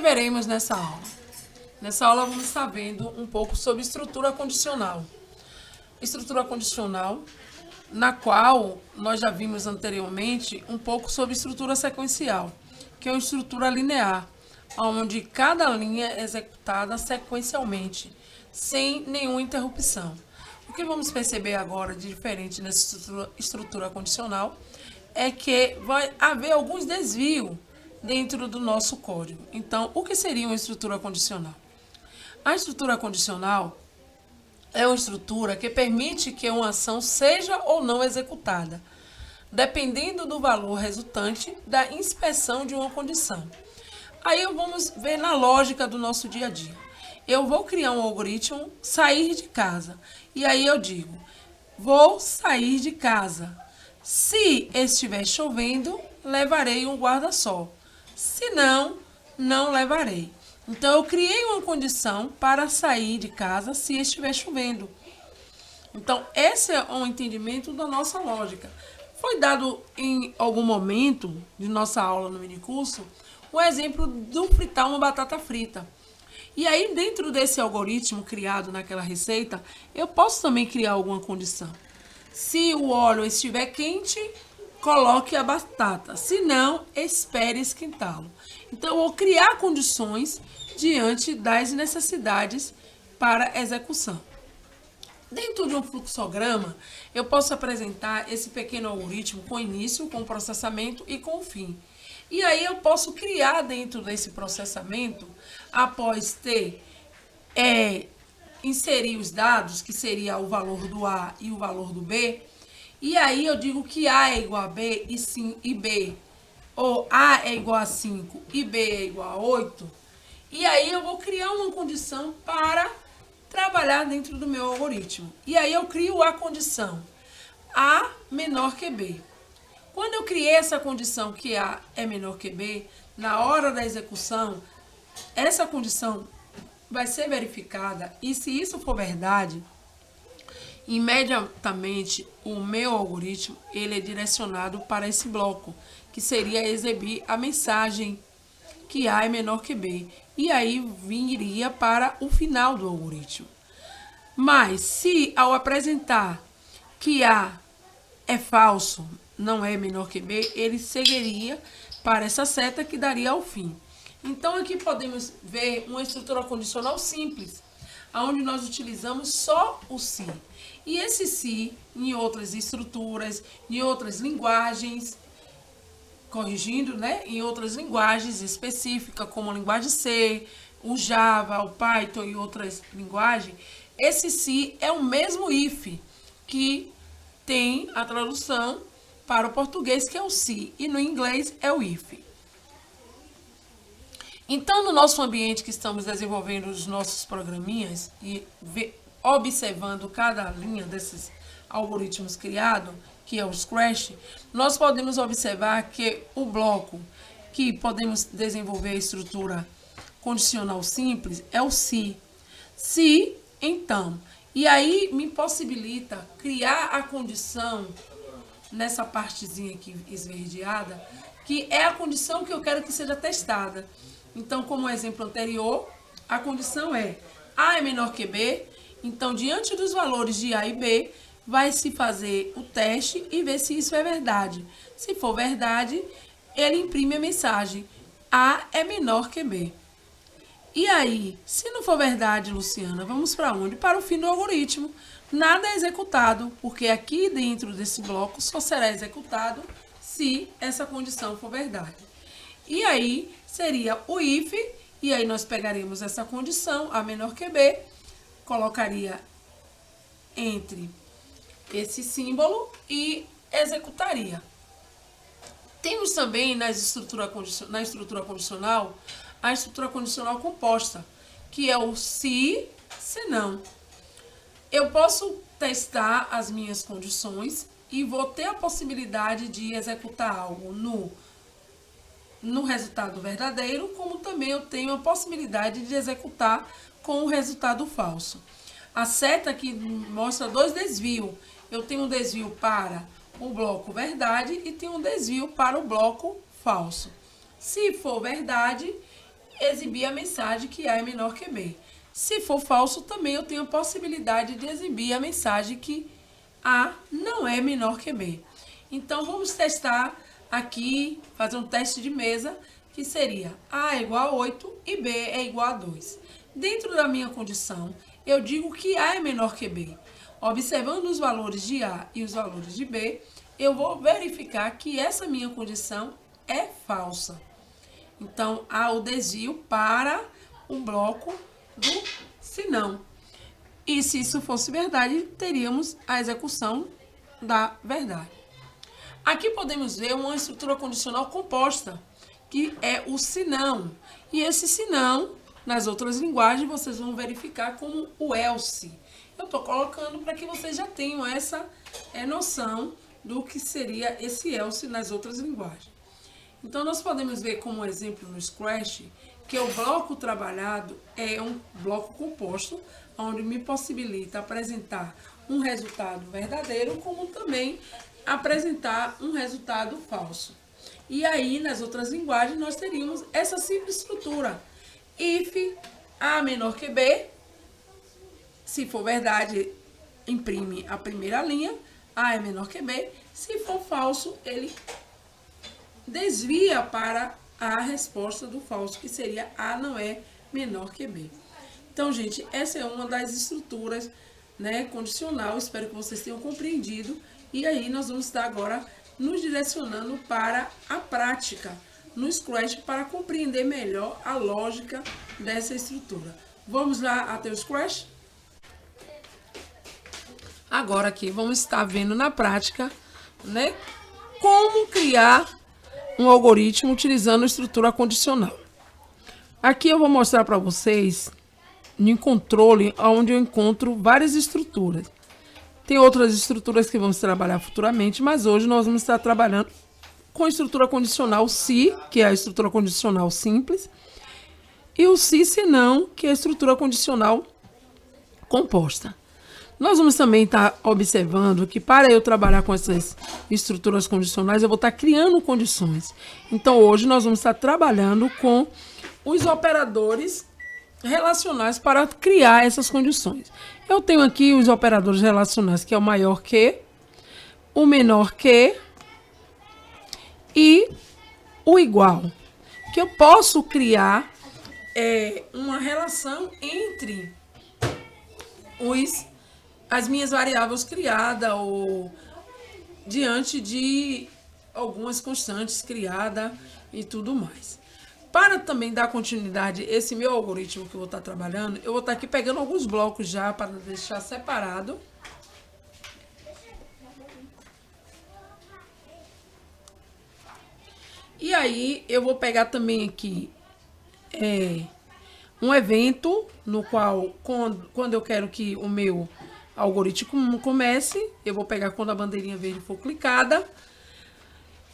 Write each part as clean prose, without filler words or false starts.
veremos nessa aula? Nessa aula vamos estar vendo um pouco sobre estrutura condicional. Estrutura condicional, na qual nós já vimos anteriormente um pouco sobre estrutura sequencial, que é uma estrutura linear, onde cada linha é executada sequencialmente, sem nenhuma interrupção. O que vamos perceber agora de diferente nessa estrutura condicional é que vai haver alguns desvios dentro do nosso código. Então, o que seria uma estrutura condicional? A estrutura condicional é uma estrutura que permite que uma ação seja ou não executada, dependendo do valor resultante da inspeção de uma condição. Aí vamos ver na lógica do nosso dia a dia. Eu vou criar um algoritmo sair de casa. E aí eu digo, vou sair de casa. Se estiver chovendo, levarei um guarda-sol. Se não, não levarei. Então, eu criei uma condição para sair de casa se estiver chovendo. Então, esse é um entendimento da nossa lógica. Foi dado em algum momento de nossa aula no minicurso o exemplo do fritar uma batata frita. E aí, dentro desse algoritmo criado naquela receita, eu posso também criar alguma condição. Se o óleo estiver quente, coloque a batata. Se não, espere esquentá-lo. Então, eu vou criar condições diante das necessidades para execução. Dentro de um fluxograma, eu posso apresentar esse pequeno algoritmo com início, com processamento e com fim. E aí eu posso criar dentro desse processamento, após ter inserir os dados, que seria o valor do A e o valor do B, e aí eu digo que A é igual a B e B, ou A é igual a 5 e B é igual a 8, e aí eu vou criar uma condição para trabalhar dentro do meu algoritmo. E aí eu crio a condição A menor que B. Quando eu criei essa condição que A é menor que B, na hora da execução, essa condição vai ser verificada e se isso for verdade, imediatamente o meu algoritmo ele é direcionado para esse bloco, que seria exibir a mensagem que A é menor que B. E aí viria para o final do algoritmo. Mas se ao apresentar que A é falso, não é menor que B, ele seguiria para essa seta que daria ao fim. Então, aqui podemos ver uma estrutura condicional simples, onde nós utilizamos só o se. E esse se, em outras estruturas, em outras linguagens, corrigindo, né? Em outras linguagens específicas, como a linguagem C, o Java, o Python e outras linguagens, esse se é o mesmo if, que tem a tradução para o português, que é o se, e no inglês é o if. Então, no nosso ambiente que estamos desenvolvendo os nossos programinhas e observando cada linha desses algoritmos criados, que é o Scratch, nós podemos observar que o bloco que podemos desenvolver a estrutura condicional simples é o se. Se, então, e aí me possibilita criar a condição nessa partezinha aqui esverdeada, que é a condição que eu quero que seja testada. Então, como o exemplo anterior, a condição é A é menor que B, então, diante dos valores de A e B, vai se fazer o teste e ver se isso é verdade. Se for verdade, ele imprime a mensagem A é menor que B. E aí, se não for verdade, Luciana, vamos para onde? Para o fim do algoritmo. Nada é executado, porque aqui dentro desse bloco só será executado se essa condição for verdade. E aí, seria o if, e aí nós pegaremos essa condição, A menor que B, colocaria entre esse símbolo e executaria. Temos também na estrutura condicional, a estrutura condicional composta, que é o se não. Eu posso testar as minhas condições e vou ter a possibilidade de executar algo no resultado verdadeiro, como também eu tenho a possibilidade de executar com o resultado falso. A seta aqui mostra dois desvios. Eu tenho um desvio para o bloco verdade e tenho um desvio para o bloco falso. Se for verdade, exibir a mensagem que A é menor que B. Se for falso, também eu tenho a possibilidade de exibir a mensagem que A não é menor que B. Então, vamos testar aqui, fazer um teste de mesa, que seria A é igual a 8 e B é igual a 2. Dentro da minha condição, eu digo que A é menor que B. Observando os valores de A e os valores de B, eu vou verificar que essa minha condição é falsa. Então, há o desvio para o bloco do senão. E se isso fosse verdade, teríamos a execução da verdade. Aqui podemos ver uma estrutura condicional composta, que é o senão. E esse senão, nas outras linguagens, vocês vão verificar como o else. Eu estou colocando para que vocês já tenham essa noção do que seria esse else nas outras linguagens. Então, nós podemos ver como exemplo no Scratch que o bloco trabalhado é um bloco composto, onde me possibilita apresentar um resultado verdadeiro, como também apresentar um resultado falso. E aí, nas outras linguagens, nós teríamos essa simples estrutura. If A menor que B, se for verdade, imprime a primeira linha, A é menor que B. Se for falso, ele desvia para a resposta do falso, que seria A não é menor que B. Então, gente, essa é uma das estruturas, né, condicional. Espero que vocês tenham compreendido. E aí, nós vamos estar agora nos direcionando para a prática no Scratch para compreender melhor a lógica dessa estrutura. Vamos lá até o Scratch? Agora aqui, vamos estar vendo na prática, né, como criar um algoritmo utilizando a estrutura condicional. Aqui eu vou mostrar para vocês em controle, onde eu encontro várias estruturas. Tem outras estruturas que vamos trabalhar futuramente, mas hoje nós vamos estar trabalhando com a estrutura condicional se, que é a estrutura condicional simples, e o se não, que é a estrutura condicional composta. Nós vamos também estar observando que para eu trabalhar com essas estruturas condicionais, eu vou estar criando condições. Então, hoje nós vamos estar trabalhando com os operadores relacionais para criar essas condições. Eu tenho aqui os operadores relacionais, que é o maior que, o menor que e o igual. Que eu posso criar uma relação entre as minhas variáveis criadas ou diante de algumas constantes criadas e tudo mais. Para também dar continuidade a esse meu algoritmo que eu vou estar trabalhando, eu vou estar aqui pegando alguns blocos já para deixar separado. E aí eu vou pegar também aqui um evento no qual, quando eu quero que o meu algoritmo comece, eu vou pegar quando a bandeirinha verde for clicada.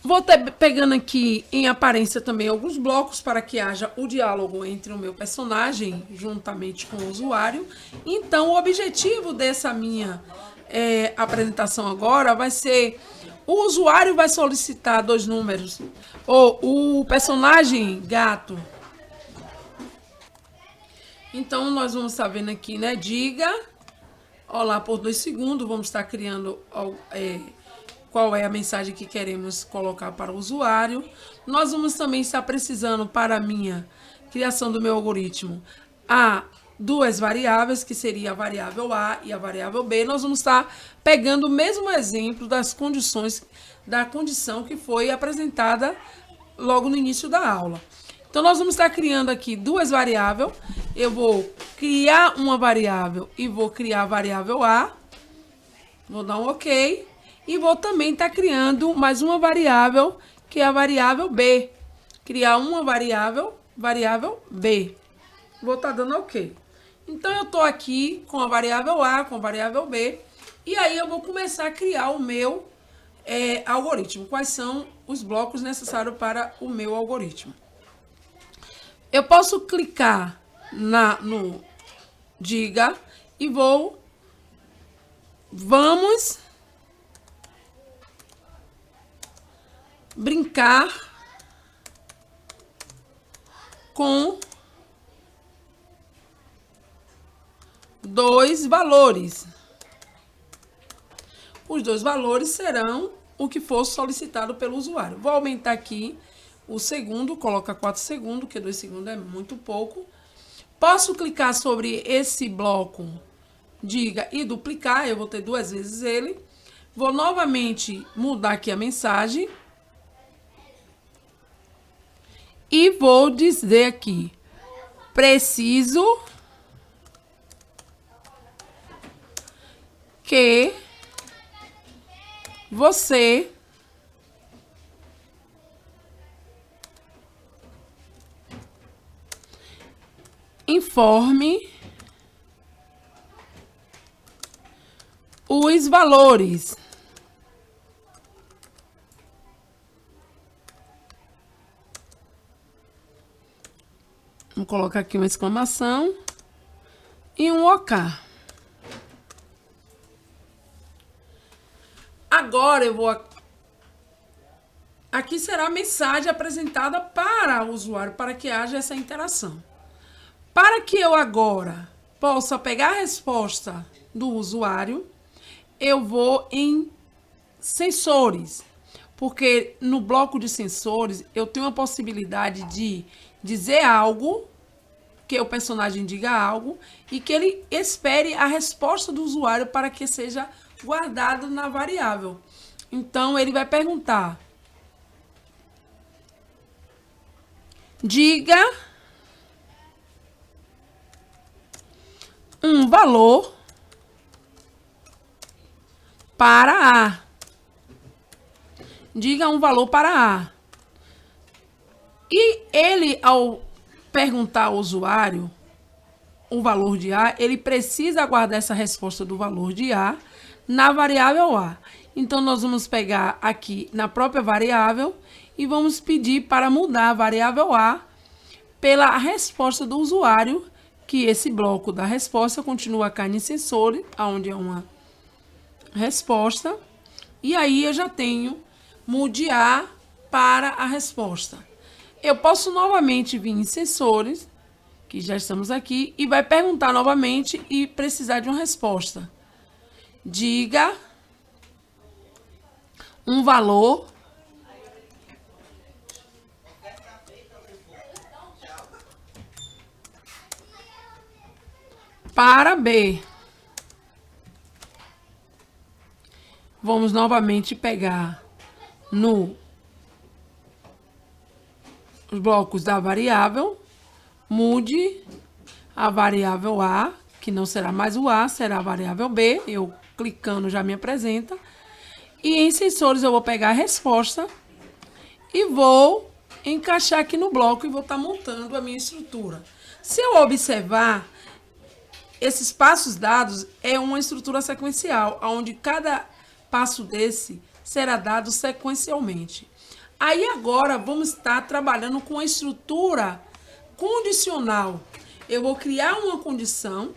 Vou pegando aqui em aparência também alguns blocos para que haja o diálogo entre o meu personagem juntamente com o usuário. Então, o objetivo dessa minha apresentação agora vai ser: o usuário vai solicitar 2 números, ou o personagem gato. Então, nós vamos estar vendo aqui, né? Diga olá por 2 segundos, vamos estar criando qual é a mensagem que queremos colocar para o usuário. Nós vamos também estar precisando, para a minha criação do meu algoritmo, a 2 variáveis, que seria a variável A e a variável B. Nós vamos estar pegando o mesmo exemplo das condições, da condição que foi apresentada logo no início da aula. Então, nós vamos estar criando aqui 2 variáveis. Eu vou criar uma variável e vou criar a variável A. Vou dar um OK. E vou também estar criando mais uma variável, que é a variável B. Criar uma variável B. Vou estar dando OK. Então, eu estou aqui com a variável A, com a variável B. E aí, eu vou começar a criar o meu algoritmo. Quais são os blocos necessários para o meu algoritmo? Eu posso clicar no diga e vamos brincar com dois valores. Os dois valores serão o que for solicitado pelo usuário. Vou aumentar aqui o segundo, coloca 4 segundos, porque 2 segundos é muito pouco. Posso clicar sobre esse bloco, diga, e duplicar, eu vou ter 2 vezes ele. Vou novamente mudar aqui a mensagem. E vou dizer aqui, preciso que você informe os valores. Vamos colocar aqui uma exclamação e um OK. Agora eu vou... Aqui será a mensagem apresentada para o usuário, para que haja essa interação. Para que eu agora possa pegar a resposta do usuário, eu vou em sensores. Porque no bloco de sensores, eu tenho a possibilidade de dizer algo, que o personagem diga algo, e que ele espere a resposta do usuário para que seja guardado na variável. Então, ele vai perguntar: diga um valor para A. Diga um valor para A. E ele, ao perguntar ao usuário o valor de A, ele precisa guardar essa resposta do valor de A na variável A. Então, nós vamos pegar aqui na própria variável e vamos pedir para mudar a variável A pela resposta do usuário, que esse bloco da resposta continua cá em sensor, onde é uma resposta. E aí eu já tenho mude A para a resposta. Eu posso novamente vir em sensores, que já estamos aqui, e vai perguntar novamente e precisar de uma resposta. Diga um valor para B. Vamos novamente pegar os blocos da variável, mude a variável A, que não será mais o A, será a variável B. Eu clicando já me apresenta. E em sensores eu vou pegar a resposta e vou encaixar aqui no bloco e vou estar montando a minha estrutura. Se eu observar, esses passos dados é uma estrutura sequencial, onde cada passo desse será dado sequencialmente. Aí agora vamos estar trabalhando com a estrutura condicional. Eu vou criar uma condição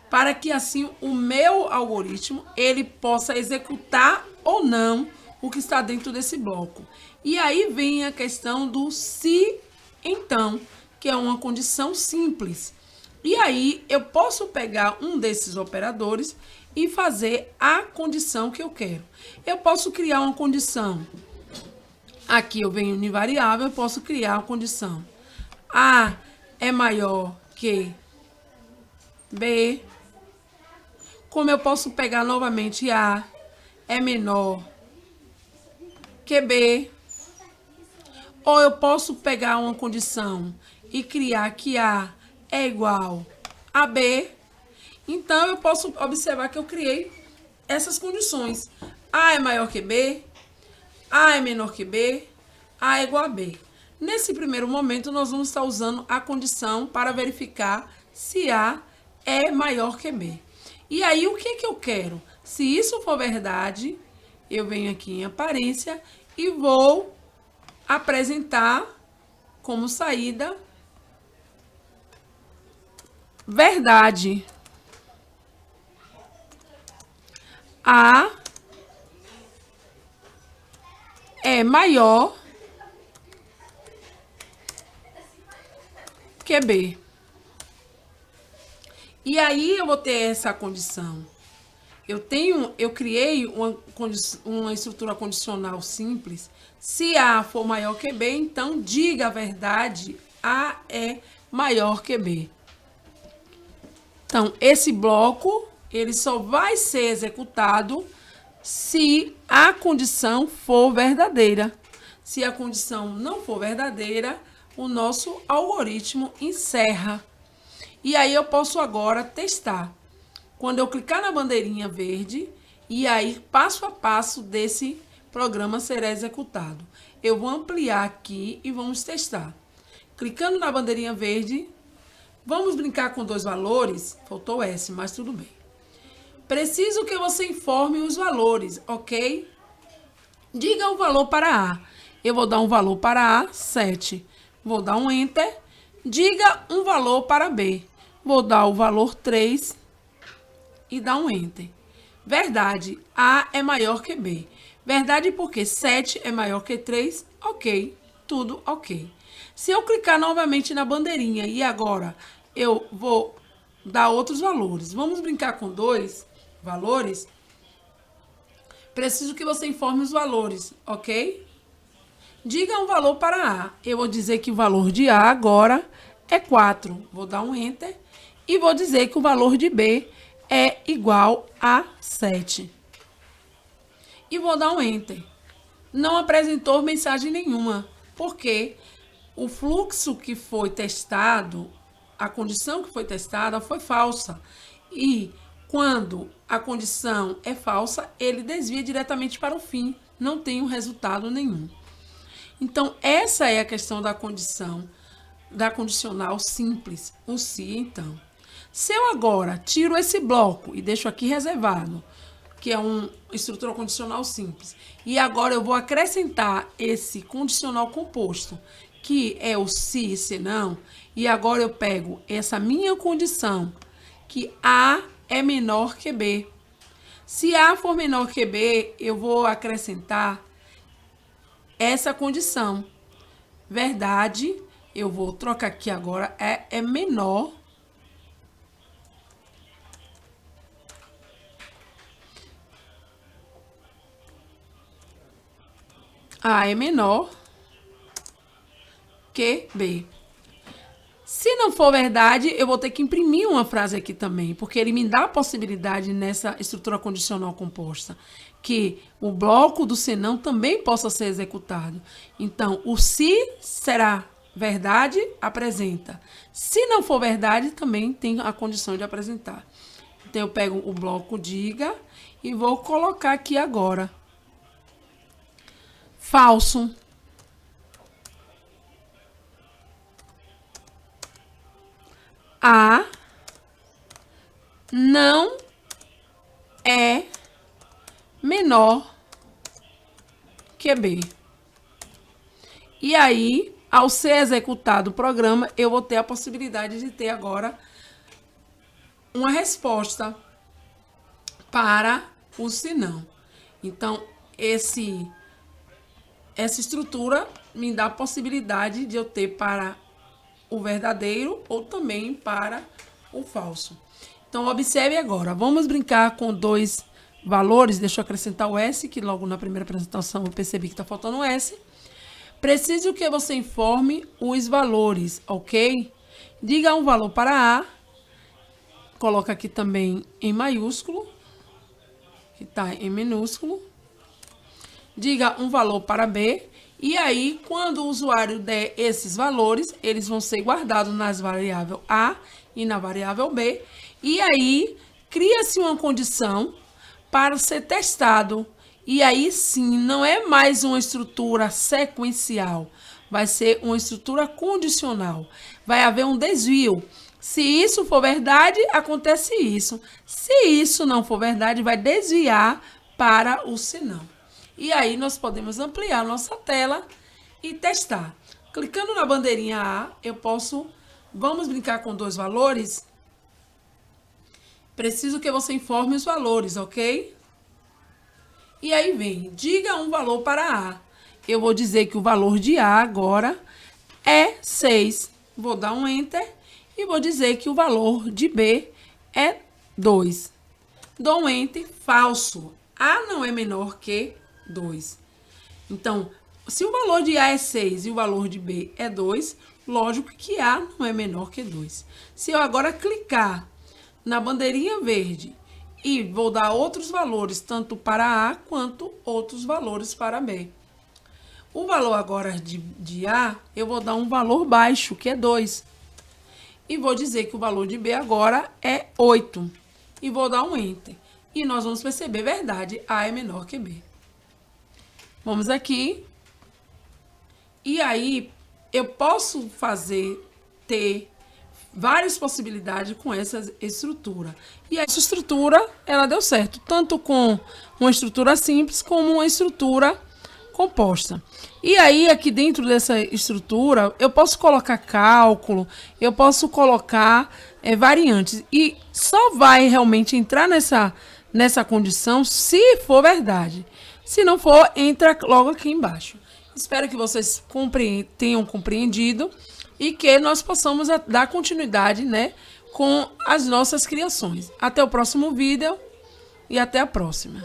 para que assim o meu algoritmo ele possa executar ou não o que está dentro desse bloco. E aí vem a questão do se então, que é uma condição simples. E aí eu posso pegar um desses operadores e fazer a condição que eu quero. Eu posso criar uma condição. Aqui eu venho em variável, eu posso criar uma condição. A é maior que B. Como eu posso pegar novamente A é menor que B. Ou eu posso pegar uma condição e criar que A é igual a B. Então, eu posso observar que eu criei essas condições. A é maior que B, A é menor que B, A é igual a B. Nesse primeiro momento, nós vamos estar usando a condição para verificar se A é maior que B. E aí, o que eu quero? Se isso for verdade, eu venho aqui em aparência e vou apresentar como saída verdade. A é maior que B. E aí eu vou ter essa condição. Eu criei uma estrutura condicional simples. Se A for maior que B, então diga a verdade, A é maior que B. Então, esse bloco, ele só vai ser executado se a condição for verdadeira. Se a condição não for verdadeira, o nosso algoritmo encerra. E aí eu posso agora testar. Quando eu clicar na bandeirinha verde, e aí passo a passo desse programa será executado. Eu vou ampliar aqui e vamos testar. Clicando na bandeirinha verde, vamos brincar com 2 valores. Faltou S, mas tudo bem. Preciso que você informe os valores, ok? Diga o valor para A. Eu vou dar um valor para A, 7. Vou dar um Enter. Diga um valor para B. Vou dar o valor 3 e dar um Enter. Verdade, A é maior que B. Verdade porque 7 é maior que 3, ok. Tudo ok. Se eu clicar novamente na bandeirinha e agora eu vou dar outros valores. Vamos brincar com 2 valores. Preciso que você informe os valores, ok? Diga um valor para A. Eu vou dizer que o valor de A agora é 4. Vou dar um Enter. E vou dizer que o valor de B é igual a 7. E vou dar um Enter. Não apresentou mensagem nenhuma, porque o fluxo que foi testado, a condição que foi testada foi falsa. E quando a condição é falsa, ele desvia diretamente para o fim. Não tem um resultado nenhum. Então, essa é a questão da condição, da condicional simples, o se, então. Se eu agora tiro esse bloco e deixo aqui reservado, que é uma estrutura condicional simples, e agora eu vou acrescentar esse condicional composto, que é o se e se não, e agora eu pego essa minha condição, que A é menor que B. Se A for menor que B, eu vou acrescentar essa condição. Verdade, eu vou trocar aqui agora, é menor A é menor que B. Se não for verdade, eu vou ter que imprimir uma frase aqui também, porque ele me dá a possibilidade nessa estrutura condicional composta, que o bloco do senão também possa ser executado. Então, o se será verdade, apresenta. Se não for verdade, também tem a condição de apresentar. Então, eu pego o bloco diga e vou colocar aqui agora. Falso. A não é menor que B. E aí, ao ser executado o programa, eu vou ter a possibilidade de ter agora uma resposta para o senão. Então, essa estrutura me dá a possibilidade de eu ter para o verdadeiro ou também para o falso. Então, observe agora. Vamos brincar com 2 valores. Deixa eu acrescentar o S, que logo na primeira apresentação eu percebi que está faltando o S. Preciso que você informe os valores, ok? Diga um valor para A. Coloca aqui também em maiúsculo, que está em minúsculo. Diga um valor para B. E aí, quando o usuário der esses valores, eles vão ser guardados nas variáveis A e na variável B. E aí, cria-se uma condição para ser testado. E aí, sim, não é mais uma estrutura sequencial. Vai ser uma estrutura condicional. Vai haver um desvio. Se isso for verdade, acontece isso. Se isso não for verdade, vai desviar para o senão. E aí, nós podemos ampliar nossa tela e testar. Clicando na bandeirinha A, eu posso... Vamos brincar com 2 valores? Preciso que você informe os valores, ok? E aí vem, diga um valor para A. Eu vou dizer que o valor de A agora é 6. Vou dar um Enter e vou dizer que o valor de B é 2. Dou um enter falso. A não é menor que 2. Então, se o valor de A é 6 e o valor de B é 2, lógico que A não é menor que 2. Se eu agora clicar na bandeirinha verde e vou dar outros valores, tanto para A quanto outros valores para B. O valor agora de A, eu vou dar um valor baixo, que é 2. E vou dizer que o valor de B agora é 8. E vou dar um enter. E nós vamos perceber, verdade, A é menor que B. Vamos aqui. E aí, eu posso ter várias possibilidades com essa estrutura. E essa estrutura, ela deu certo, tanto com uma estrutura simples como uma estrutura composta. E aí, aqui dentro dessa estrutura, eu posso colocar cálculo, eu posso colocar variantes. E só vai realmente entrar nessa condição se for verdade. Se não for, entra logo aqui embaixo. Espero que vocês tenham compreendido e que nós possamos dar continuidade, né, com as nossas criações. Até o próximo vídeo e até a próxima.